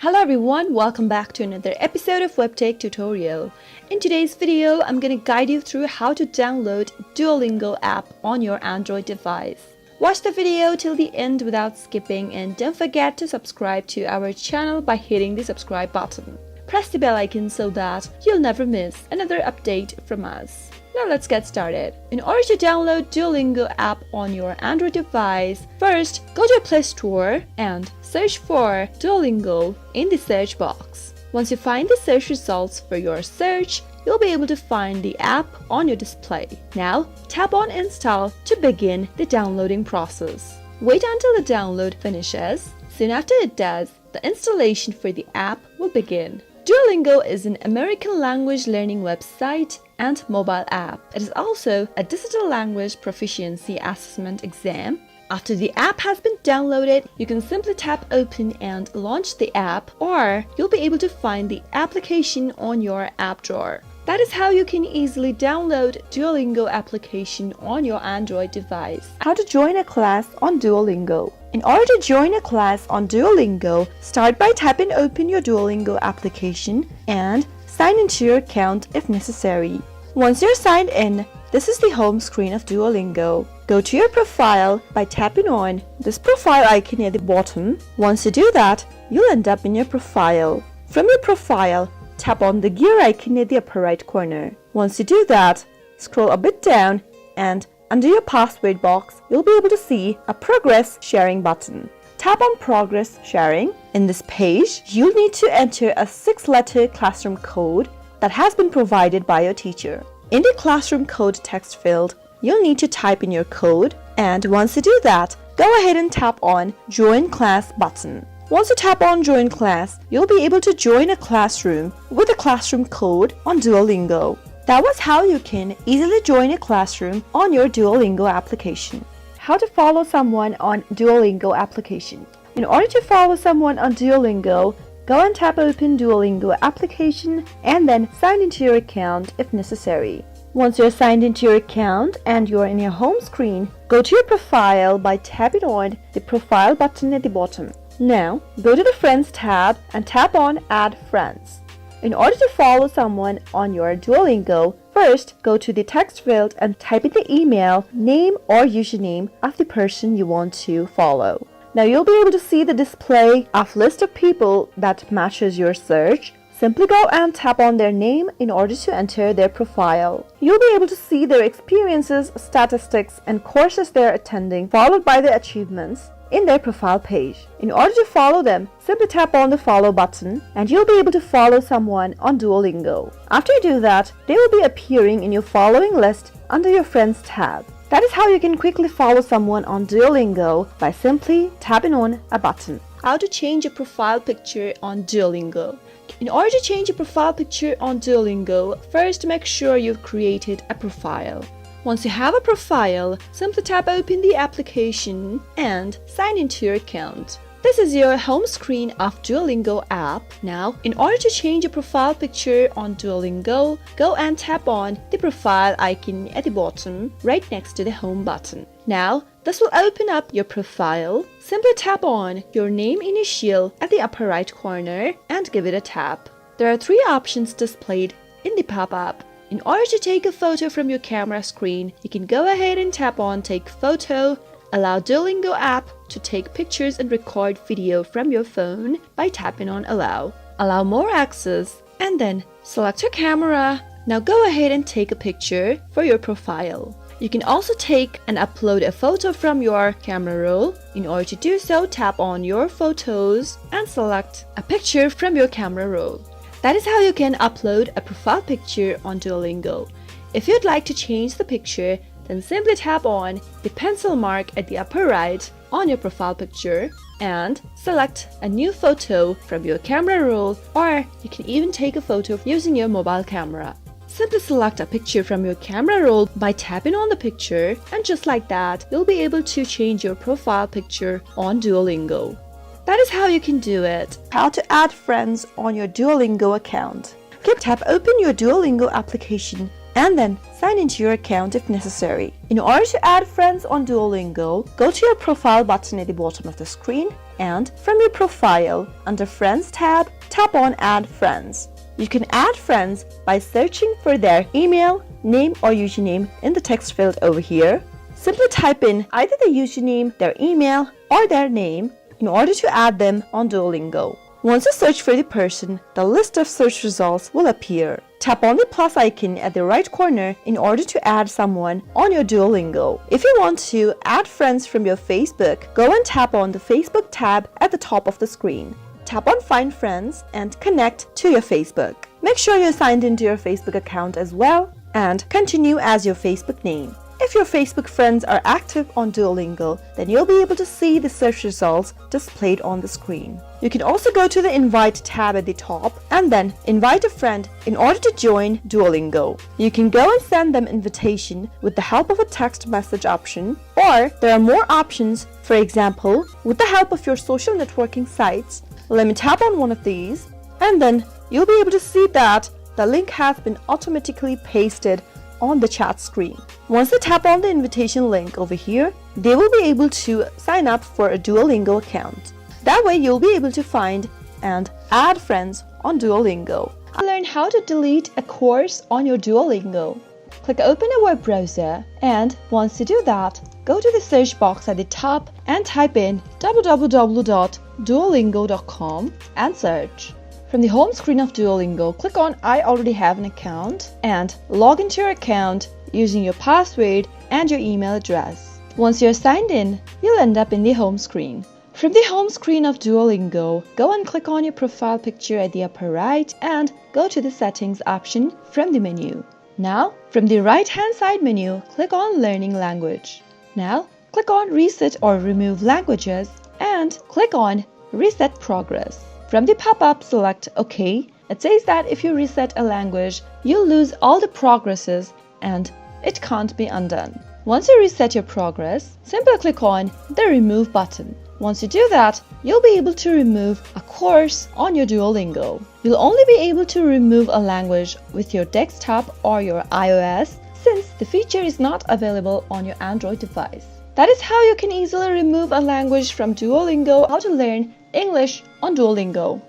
Hello everyone, welcome back to another episode of WebTech Tutorial. In today's video, I'm going to guide you through how to download Duolingo app on your Android device. Watch the video till the end without skipping and don't forget to subscribe to our channel by hitting the subscribe button. Press the bell icon so that you'll never miss another update from us. Now let's get started. In order to download Duolingo app on your Android device, first go to Play Store and search for Duolingo in the search box. Once you find the search results for your search, you'll be able to find the app on your display. Now tap on Install to begin the downloading process. Wait until the download finishes. Soon after it does, the installation for the app will begin. Duolingo is an American language learning website and mobile app. It is also a digital language proficiency assessment exam. After the app has been downloaded, you can simply tap open and launch the app, or you'll be able to find the application on your app drawer. That is how you can easily download Duolingo application on your Android device. How to join a class on Duolingo. In order to join a class on Duolingo, start by tapping open your Duolingo application and sign into your account if necessary. Once you're signed in, this is the home screen of Duolingo. Go to your profile by tapping on this profile icon at the bottom. Once you do that, you'll end up in your profile. From your profile, tap on the gear icon at the upper right corner. Once you do that, scroll a bit down and under your password box, you'll be able to see a progress sharing button. Tap on progress sharing. In this page, you'll need to enter a 6-letter classroom code that has been provided by your teacher. In the classroom code text field, you'll need to type in your code, and once you do that, go ahead and tap on Join Class button. Once you tap on Join Class, you'll be able to join a classroom with a classroom code on Duolingo. That was how you can easily join a classroom on your Duolingo application. How to follow someone on Duolingo application. In order to follow someone on Duolingo, go and tap open Duolingo application and then sign into your account if necessary. Once you're signed into your account and you're in your home screen, go to your profile by tapping on the profile button at the bottom. Now, go to the Friends tab and tap on Add Friends. In order to follow someone on your Duolingo, first go to the text field and type in the email, name or username of the person you want to follow. Now you'll be able to see the display of list of people that matches your search. Simply go and tap on their name in order to enter their profile. You'll be able to see their experiences, statistics, and courses they're attending, followed by their achievements in their profile page. In order to follow them, simply tap on the follow button and you'll be able to follow someone on Duolingo. After you do that, they will be appearing in your following list under your Friends tab. That is how you can quickly follow someone on Duolingo by simply tapping on a button. How to change a profile picture on Duolingo. In order to change a profile picture on Duolingo, first make sure you've created a profile. Once you have a profile, simply tap open the application and sign into your account. This is your home screen of Duolingo app. Now, in order to change a profile picture on Duolingo, go and tap on the profile icon at the bottom, right next to the home button. Now, this will open up your profile. Simply tap on your name initial at the upper right corner and give it a tap. There are 3 options displayed in the pop-up. In order to take a photo from your camera screen, you can go ahead and tap on Take Photo. Allow Duolingo app to take pictures and record video from your phone by tapping on Allow. Allow more access and then select your camera. Now go ahead and take a picture for your profile. You can also take and upload a photo from your camera roll. In order to do so, tap on Your Photos and select a picture from your camera roll. That is how you can upload a profile picture on Duolingo. If you'd like to change the picture, then simply tap on the pencil mark at the upper right on your profile picture and select a new photo from your camera roll, or you can even take a photo using your mobile camera. Simply select a picture from your camera roll by tapping on the picture, and just like that, you'll be able to change your profile picture on Duolingo. That is how you can do it. How to add friends on your Duolingo account. Tap open your Duolingo application and then sign into your account if necessary. In order to add friends on Duolingo, go to your profile button at the bottom of the screen, and from your profile, under Friends tab, tap on Add Friends. You can add friends by searching for their email, name or username in the text field over here. Simply type in either the username, their email or their name in order to add them on Duolingo. Once you search for the person, the list of search results will appear. Tap on the plus icon at the right corner in order to add someone on your Duolingo. If you want to add friends from your Facebook, go and tap on the Facebook tab at the top of the screen. Tap on Find Friends and connect to your Facebook. Make sure you're signed into your Facebook account as well and continue as your Facebook name. If your Facebook friends are active on Duolingo, then you'll be able to see the search results displayed on the screen. You can also go to the Invite tab at the top and then invite a friend in order to join Duolingo. You can go and send them invitation with the help of a text message option, or there are more options, for example, with the help of your social networking sites. Let me tap on one of these and then you'll be able to see that the link has been automatically pasted on the chat screen. Once they tap on the invitation link over here, they will be able to sign up for a Duolingo account. That way you'll be able to find and add friends on Duolingo. Learn how to delete a course on your Duolingo. Click open a web browser, and once you do that, go to the search box at the top and type in www.duolingo.com and search. From the home screen of Duolingo, click on I already have an account and log into your account using your password and your email address. Once you're signed in, you'll end up in the home screen. From the home screen of Duolingo, go and click on your profile picture at the upper right and go to the settings option from the menu. Now, from the right hand side menu, click on Learning Language. Now, click on Reset or Remove Languages and click on Reset Progress. From the pop-up, select OK. It says that if you reset a language, you'll lose all the progresses and it can't be undone. Once you reset your progress, simply click on the Remove button. Once you do that, you'll be able to remove a course on your Duolingo. You'll only be able to remove a language with your desktop or your iOS, since the feature is not available on your Android device. That is how you can easily remove a language from Duolingo. How to learn English on Duolingo.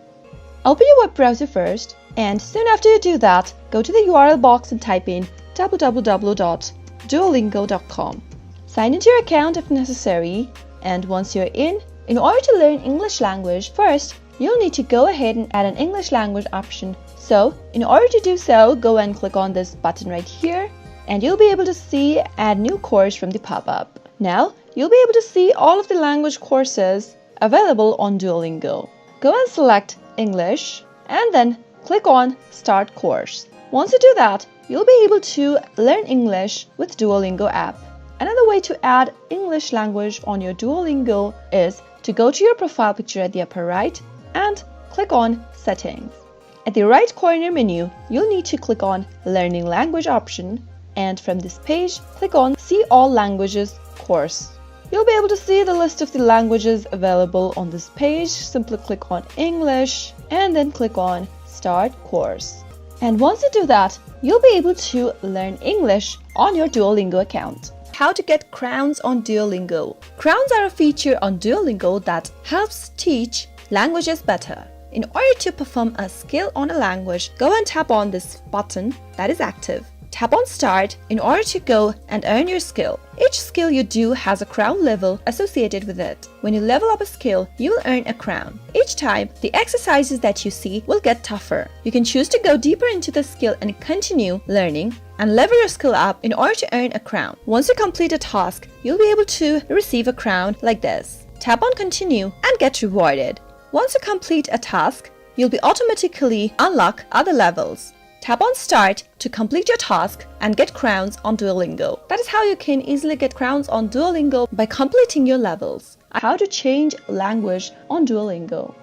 Open your web browser first, and soon after you do that, go to the URL box and type in www.duolingo.com. Sign into your account if necessary, and once you're in order to learn English language, first you'll need to go ahead and add an English language option. So, in order to do so, go and click on this button right here, and you'll be able to see Add New Course from the pop-up. Now, you'll be able to see all of the language courses available on Duolingo. Go and select English and then click on Start Course. Once you do that, you'll be able to learn English with Duolingo app. Another way to add English language on your Duolingo is to go to your profile picture at the upper right and click on Settings. At the right corner menu, you'll need to click on Learning Language option, and from this page, click on See All Languages course. You'll be able to see the list of the languages available on this page. Simply click on English and then click on Start Course. And once you do that, you'll be able to learn English on your Duolingo account. How to get crowns on Duolingo. Crowns are a feature on Duolingo that helps teach languages better. In order to perform a skill on a language, go and tap on this button that is active. Tap on Start in order to go and earn your skill. Each skill you do has a crown level associated with it. When you level up a skill, you will earn a crown. Each time, the exercises that you see will get tougher. You can choose to go deeper into the skill and continue learning and level your skill up in order to earn a crown. Once you complete a task, you'll be able to receive a crown like this. Tap on Continue and get rewarded. Once you complete a task, you'll be automatically unlock other levels. Tap on Start to complete your task and get crowns on Duolingo. That is how you can easily get crowns on Duolingo by completing your levels. How to change language on Duolingo.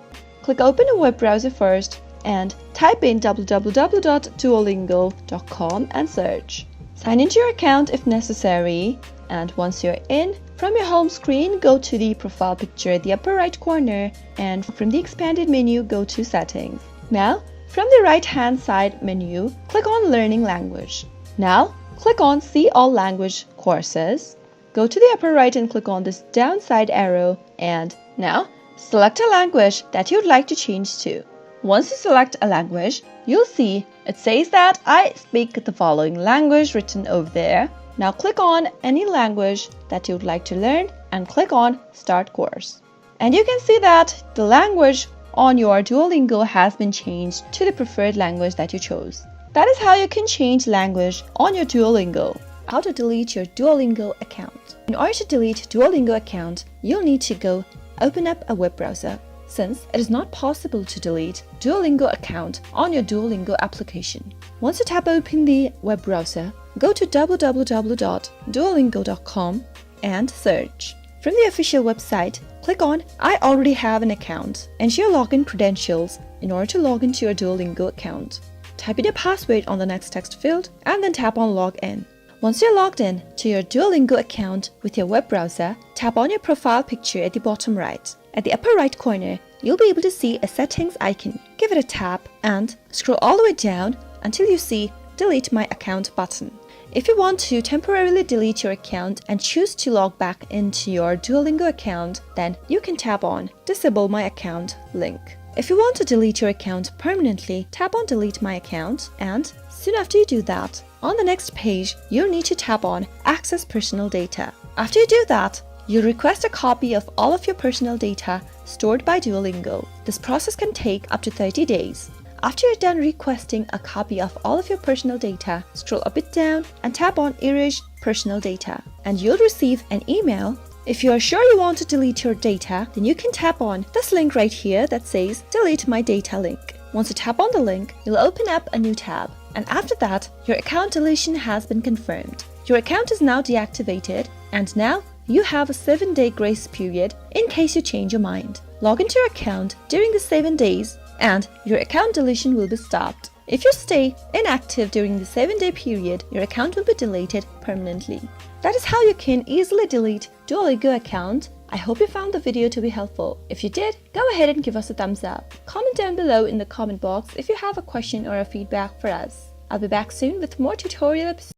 Click open a web browser first and type in www.duolingo.com and search. Sign into your account if necessary, and once you're in, from your home screen, go to the profile picture at the upper right corner, and from the expanded menu, go to Settings. Now, from the right-hand side menu, click on Learning Language. Now, click on See All Language Courses. Go to the upper right and click on this downside arrow, and now select a language that you'd like to change to. Once you select a language, you'll see it says that I speak the following language written over there. Now click on any language that you'd like to learn and click on Start Course. And you can see that the language on your Duolingo has been changed to the preferred language that you chose. That is how you can change language on your Duolingo. How to delete your Duolingo account. In order to delete Duolingo account, you'll need to open up a web browser, since it is not possible to delete Duolingo account on your Duolingo application. Once you tap open the web browser, go to www.duolingo.com and search. From the official website, click on I already have an account, enter your login credentials in order to log into your Duolingo account. Type in your password on the next text field and then tap on Login. Once you're logged in to your Duolingo account with your web browser, tap on your profile picture at the bottom right. At the upper right corner, you'll be able to see a settings icon. Give it a tap and scroll all the way down until you see Delete My Account button. If you want to temporarily delete your account and choose to log back into your Duolingo account, then you can tap on Disable My Account link. If you want to delete your account permanently, tap on Delete My Account, and soon after you do that, on the next page, you'll need to tap on Access Personal Data. After you do that, you'll request a copy of all of your personal data stored by Duolingo. This process can take up to 30 days. After you're done requesting a copy of all of your personal data, scroll a bit down and tap on Erase Personal Data, and you'll receive an email. If you are sure you want to delete your data, then you can tap on this link right here that says Delete My Data link. Once you tap on the link, you'll open up a new tab, and after that, your account deletion has been confirmed. Your account is now deactivated, and now you have a 7-day grace period in case you change your mind. Log into your account during the 7 days and your account deletion will be stopped. If you stay inactive during the 7-day period, your account will be deleted permanently. That is how you can easily delete Duolingo account. I hope you found the video to be helpful. If you did, go ahead and give us a thumbs up. Comment down below in the comment box if you have a question or a feedback for us. I'll be back soon with more tutorial episodes.